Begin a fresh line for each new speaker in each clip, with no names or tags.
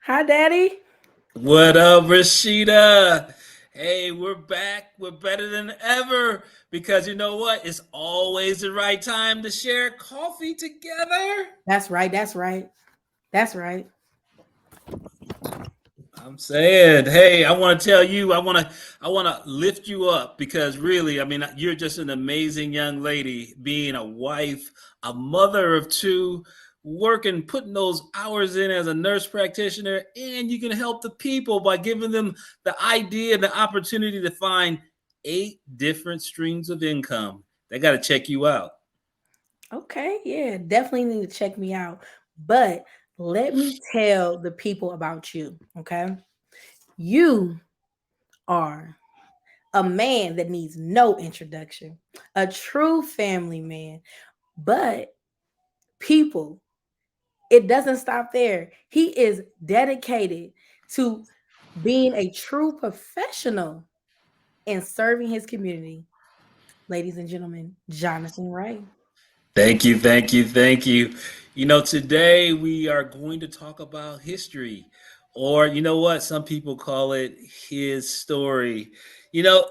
Hi, Daddy.
What up, Rashida? Hey, we're back. We're better than ever because you know what? It's always the right time to share coffee together.
That's right. That's right. That's right.
I'm saying, hey, I want to tell you, I want to lift you up because really, I mean, you're just an amazing young lady, being a wife, a mother of two, working, putting those hours in as a nurse practitioner, and you can help the people by giving them the idea and the opportunity to find 8 different streams of income. They got to check you out.
Okay. Yeah, definitely need to check me out. But let me tell the people about you. Okay. You are a man that needs no introduction, a true family man. But people, it doesn't stop there. He is dedicated to being a true professional and serving his community. Ladies and gentlemen, Jonathan Ray.
Thank you, thank you, thank you. Today we are going to talk about history, or you know what? Some people call it his story.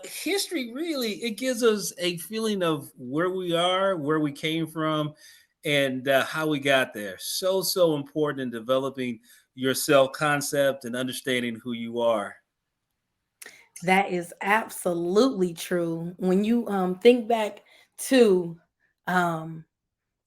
History really it gives us a feeling of where we are, where we came from, and how we got there. So important in developing your self concept and understanding who you are.
That is absolutely true. When you think back to um,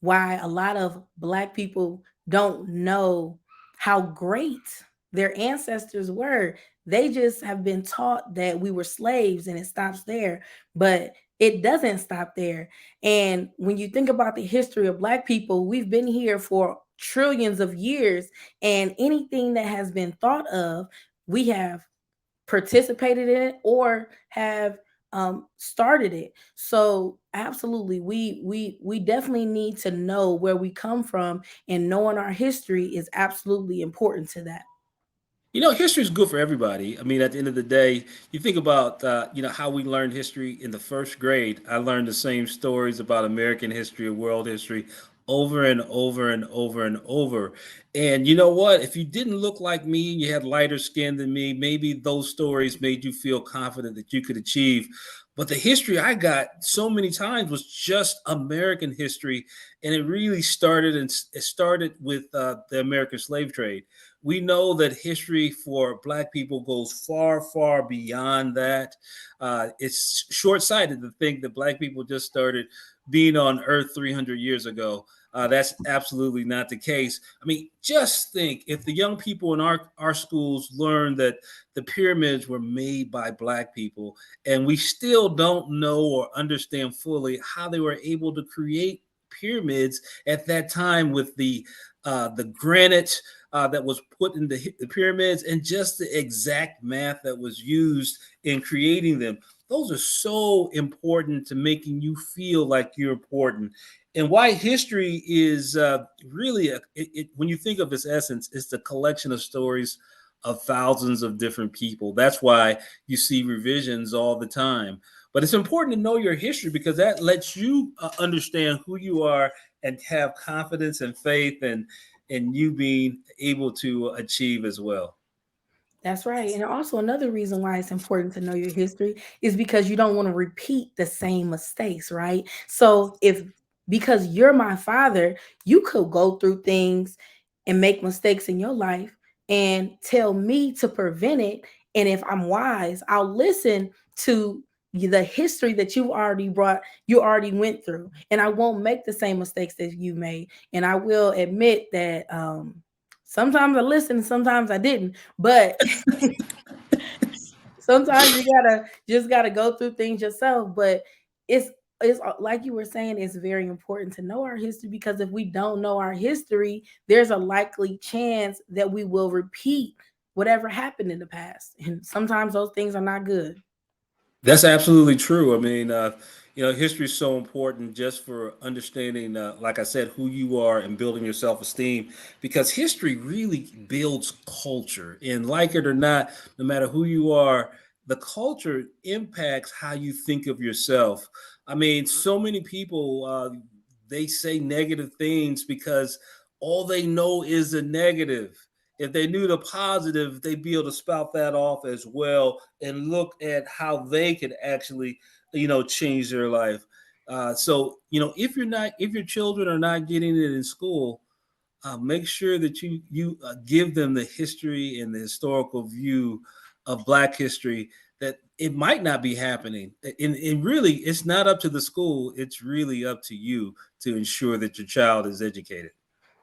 why a lot of Black people don't know how great their ancestors were, they just have been taught that we were slaves and it stops there. But it doesn't stop there. And when you think about the history of Black people, we've been here for trillions of years, and anything that has been thought of, we have participated in it or have started it. So absolutely, we definitely need to know where we come from, and knowing our history is absolutely important to that.
History is good for everybody. I mean, at the end of the day, you think about, how we learned history in the first grade. I learned the same stories about American history or world history over and over and over and over. And you know what? If you didn't look like me, you had lighter skin than me, maybe those stories made you feel confident that you could achieve. But the history I got so many times was just American history, and it really started and it started with the American slave trade. We know that history for Black people goes far, far beyond that. It's short sighted to think that Black people just started being on Earth 300 years ago. That's absolutely not the case. I mean, just think if the young people in our schools learn that the pyramids were made by Black people, and we still don't know or understand fully how they were able to create pyramids at that time with the granite that was put in the pyramids and just the exact math that was used in creating them. Those are so important to making you feel like you're important. And why history is really, when you think of its essence, it's the collection of stories of thousands of different people. That's why you see revisions all the time. But it's important to know your history because that lets you understand who you are and have confidence and faith and you being able to achieve as well.
That's right. And also another reason why it's important to know your history is because you don't want to repeat the same mistakes, right? So if because you're my father, you could go through things and make mistakes in your life and tell me to prevent it. And if I'm wise, I'll listen to the history that you already went through, and I won't make the same mistakes that you made. And I will admit that sometimes I listened, sometimes I didn't, but sometimes you gotta go through things yourself. But it's like you were saying, it's very important to know our history, because if we don't know our history, there's a likely chance that we will repeat whatever happened in the past, and sometimes those things are not good.
That's absolutely true. I mean, history is so important just for understanding, like I said, who you are and building your self esteem because history really builds culture. And like it or not, no matter who you are, the culture impacts how you think of yourself. I mean, so many people, they say negative things because all they know is the negative. if they knew the positive, they'd be able to spout that off as well and look at how they could actually, change their life. So, if your children are not getting it in school, make sure that you give them the history and the historical view of Black history, that it might not be happening. And really, it's not up to the school. It's really up to you to ensure that your child is educated.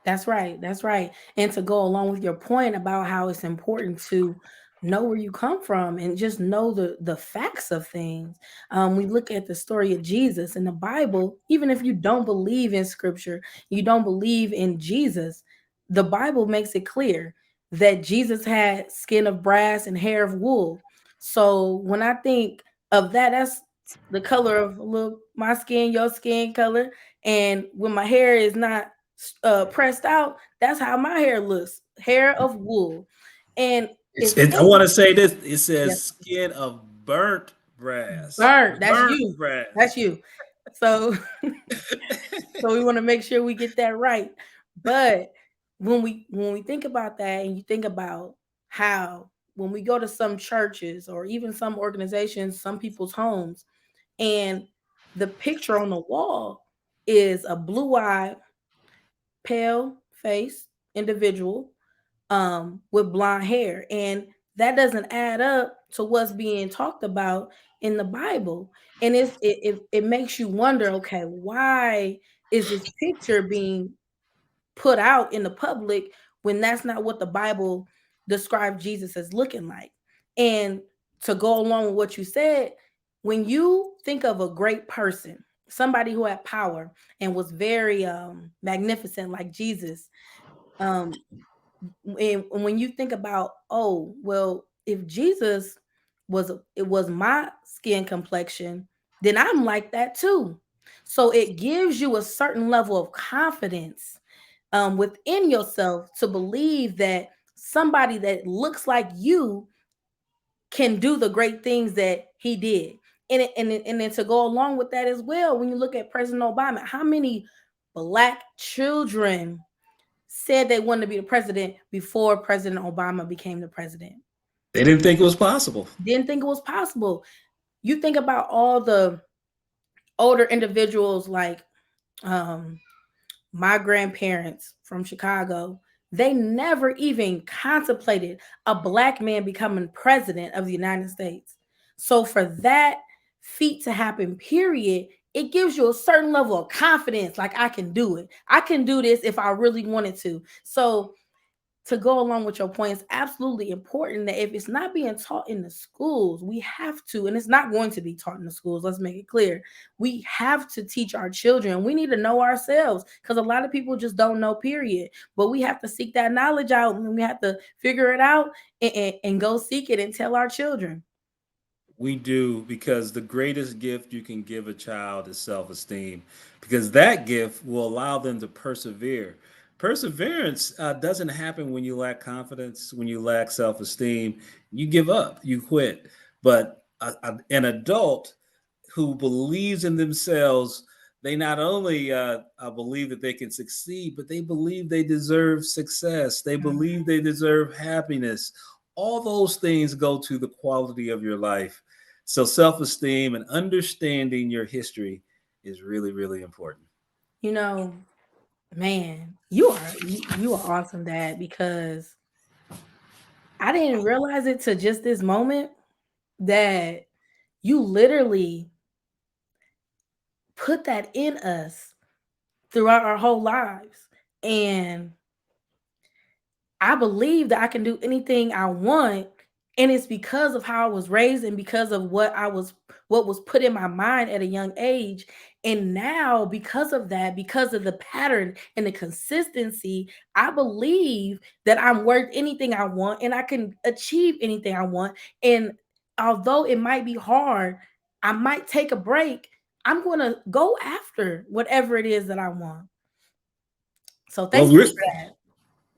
That's right. That's right. And to go along with your point about how it's important to know where you come from and just know the facts of things. We look at the story of Jesus in the Bible. Even if you don't believe in Scripture, you don't believe in Jesus, the Bible makes it clear that Jesus had skin of brass and hair of wool. So when I think of that, that's the color of look my skin, your skin color, and when my hair is not pressed out, that's how my hair looks, hair of wool. And if
I want to say this. It
yeah,
says skin of burnt brass.
burnt, that's
Burnt
you,
brass.
that's you. So so we want to make sure we get that right. But when we think about that, and you think about how when we go to some churches or even some organizations, some people's homes, and the picture on the wall is a blue-eyed, pale face individual with blonde hair, and that doesn't add up to what's being talked about in the Bible. And it makes you wonder, okay, why is this picture being put out in the public when that's not what the Bible described Jesus as looking like? And to go along with what you said, when you think of a great person, somebody who had power and was very magnificent like Jesus, um and when you think about, oh well, if Jesus was my skin complexion, then I'm like that too. So it gives you a certain level of confidence within yourself to believe that somebody that looks like you can do the great things that he did. And then to go along with that as well, when you look at President Obama, how many black children said they wanted to be the president before President Obama became the president?
They didn't think it was possible.
Didn't think it was possible. You think about all the older individuals like um, my grandparents from Chicago. They never even contemplated a black man becoming president of the United States. So for that feat to happen, period, it gives you a certain level of confidence. Like, I can do it. I can do this if I really wanted to. So to go along with your point, it's absolutely important that if it's not being taught in the schools, we have to, and it's not going to be taught in the schools, let's make it clear. We have to teach our children. We need to know ourselves because a lot of people just don't know, period. But we have to seek that knowledge out and we have to figure it out and go seek it and tell our children.
We do, because the greatest gift you can give a child is self-esteem, because that gift will allow them to persevere. Perseverance doesn't happen when you lack confidence, when you lack self-esteem. You give up, you quit. But an adult who believes in themselves, they not only believe that they can succeed, but they believe they deserve success. They believe they deserve happiness. All those things go to the quality of your life. So self-esteem and understanding your history is really, really important.
You know, man, you are awesome, Dad, because I didn't realize it to just this moment that you literally put that in us throughout our whole lives. And I believe that I can do anything I want. And it's because of how I was raised and because of what was put in my mind at a young age. And now, because of that, because of the pattern and the consistency, I believe that I'm worth anything I want and I can achieve anything I want. And although it might be hard, I might take a break. I'm going to go after whatever it is that I want. So
Well,
thank you for that.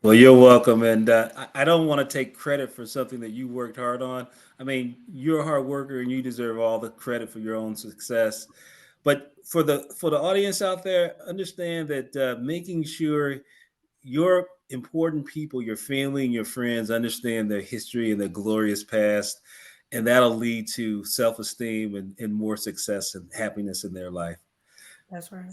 well, you're welcome, and I don't want to take credit for something that you worked hard on. I mean, you're a hard worker, and you deserve all the credit for your own success. But for the audience out there, understand that making sure your important people, your family and your friends, understand their history and their glorious past, and that'll lead to self-esteem and more success and happiness in their life.
That's right.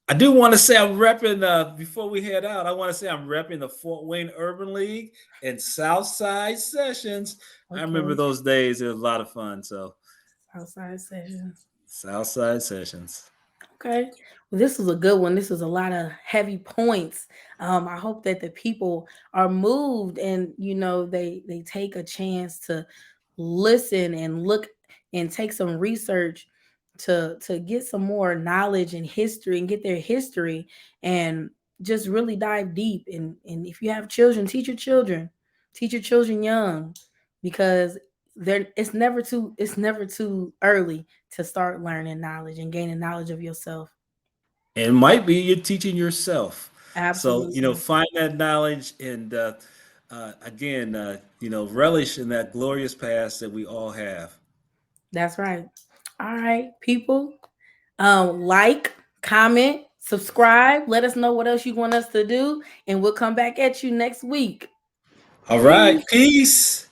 I do want to say I'm repping, before we head out, I want to say I'm repping the Fort Wayne Urban League and Southside Sessions. I remember
Okay.
those days. It was a lot of fun. So,
Outside sessions.
Southside Sessions.
Okay. Well, this was a good one. This was a lot of heavy points. I hope that the people are moved and they take a chance to listen and look and take some research to get some more knowledge and history and get their history and just really dive deep. And if you have children, teach your children young because it's never too early to start learning knowledge and gaining knowledge of yourself.
And it might be you're teaching yourself. So,
Absolutely.
find that knowledge and, again, relish in that glorious past that we all have.
That's right. All right, people. Like, comment, subscribe. Let us know what else you want us to do, and we'll come back at you next week.
All right.
Peace.
Peace.